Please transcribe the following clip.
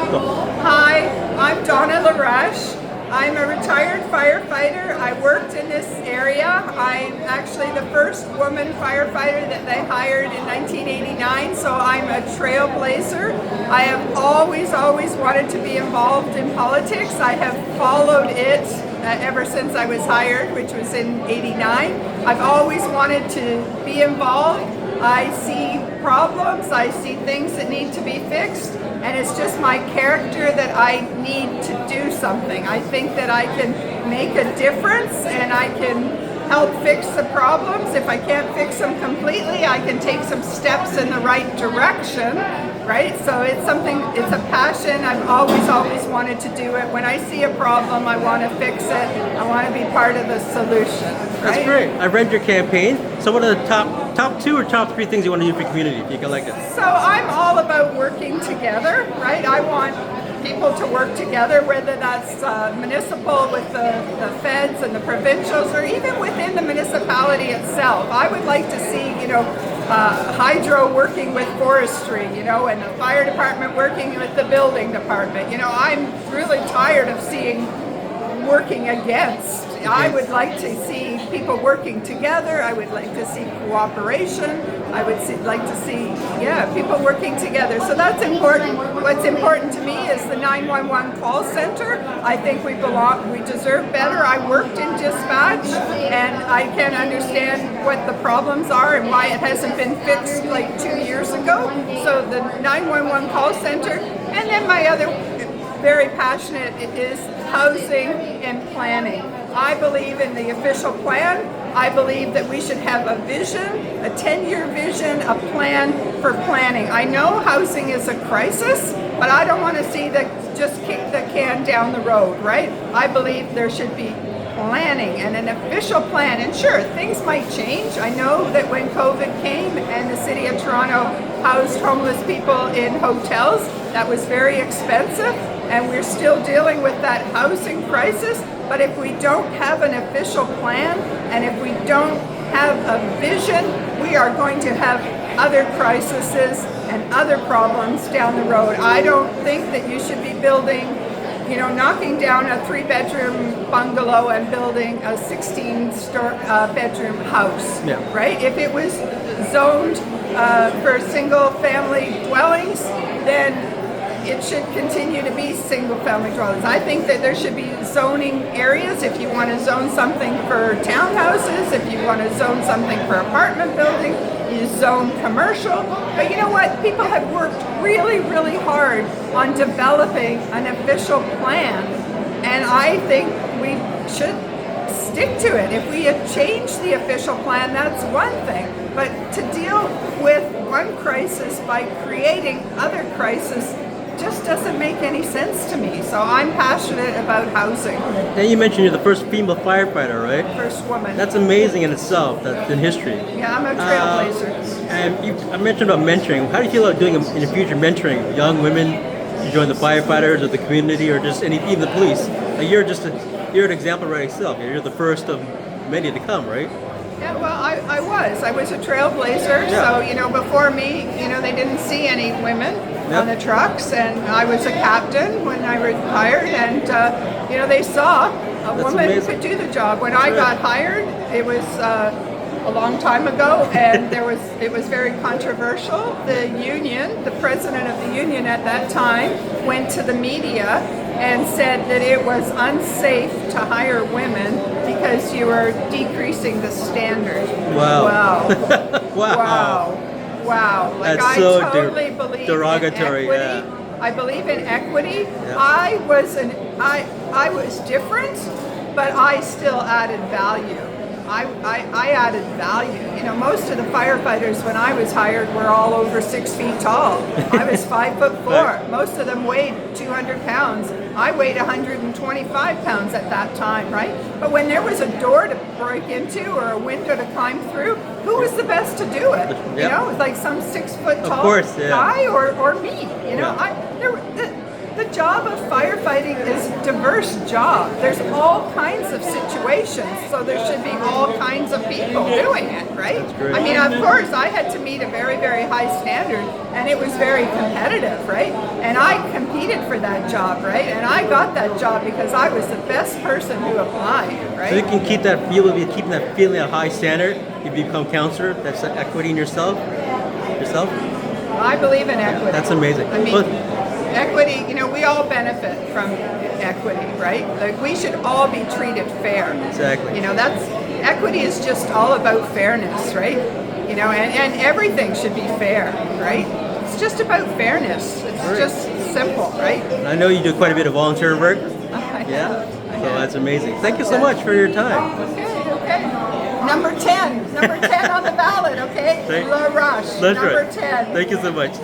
Hi, I'm Donna LaRUSH. I'm a retired firefighter. I worked in this area. I'm actually the first woman firefighter that they hired in 1989, so I'm a trailblazer. I have always wanted to be involved in politics. I have followed it ever since I was hired, which was in '89. I've always wanted to be involved. I see problems, I see things that need to be fixed, and it's just my character that I need to do something. I think that I can make a difference and I can help fix the problems. If I can't fix them completely, I can take some steps in the right direction, right? So it's something, it's a passion. I've always wanted to do it. When I see a problem, I want to fix it. I want to be part of the solution. Right? That's great. I read your campaign. So what are the top two or top three things you want to do for your community, if you can like it? So I'm all about working together, right? I want people to work together, whether that's municipal with the feds and the provincials, or even within the municipality itself. I would like to see, hydro working with forestry, and the fire department working with the building department. I'm really tired of seeing working against. I would like to see people working together. I would like to see cooperation. I would like to see, people working together. So that's important. What's important to me is the 911 call center. I think we deserve better. I worked in dispatch, and I can understand what the problems are and why it hasn't been fixed like 2 years ago. So the 911 call center, and then my other very passionate is housing and planning. I believe in the official plan. I believe that we should have a vision, a 10-year vision, a plan for planning. I know housing is a crisis, but I don't want to see that just kick the can down the road, right? I believe there should be planning and an official plan. And sure, things might change. I know that when COVID came and the city of Toronto housed homeless people in hotels, that was very expensive, and we're still dealing with that housing crisis. But if we don't have an official plan, and if we don't have a vision, we are going to have other crises and other problems down the road. I don't think that you should be building, knocking down a 3-bedroom bungalow and building a 16-bedroom house, right? If it was zoned for single-family dwellings, then it should continue to be single-family dwellings. I think that there should be zoning areas. If you want to zone something for townhouses, if you want to zone something for apartment building, you zone commercial. But you know what? People have worked really hard on developing an official plan, and I think we should stick to it. If we had changed the official plan, that's one thing. But to deal with one crisis by creating other crises just doesn't make any sense to me. So I'm passionate about housing. And you mentioned you're the first female firefighter, right? First woman. That's amazing in itself. That's in history. Yeah, I'm a trailblazer. And I mentioned about mentoring. How do you feel about doing in the future mentoring young women to join the firefighters or the community or just even the police? Like you're an example right yourself. You're the first of many to come, right? Yeah, well, I was a trailblazer. Yeah. So before me, they didn't see any women on the trucks, and I was a captain when I retired, and they saw a woman who could do the job. When I got hired, it was a long time ago, and it was very controversial. The union, the president of the union at that time, went to the media and said that it was unsafe to hire women because you were decreasing the standard. Wow. Wow. Like, That's I so totally believe derogatory. in equity. Yeah. I believe in equity. Yeah. I was different, but I still added value. I added value. Most of the firefighters when I was hired were all over 6 feet tall. I was 5'4". Right. Most of them weighed 200 pounds. I weighed 125 pounds at that time, right? But when there was a door to break into or a window to climb through, who was the best to do it? Yep. Like some 6 foot tall guy or me. The job of firefighting is a diverse job. There's all kinds of situations, so there should be all kinds of people doing it, right? I mean, of course, I had to meet a very high standard, and it was very competitive, right? And I competed needed for that job, right? And I got that job because I was the best person who applied, right? So you can keep that keeping that feeling a high standard. You become counselor. That's equity in yourself. I believe in equity. That's amazing. I mean, equity, you know, we all benefit from equity, right? Like, we should all be treated fair. Exactly. You know, equity is just all about fairness, right? You know, and everything should be fair, right? It's just about fairness. It's just simple, right? I know you do quite a bit of volunteer work. Yeah. So that's amazing. Thank you so much for your time. Okay. Number 10 on the ballot, okay? LaRUSH, That's number right. 10. Thank you so much.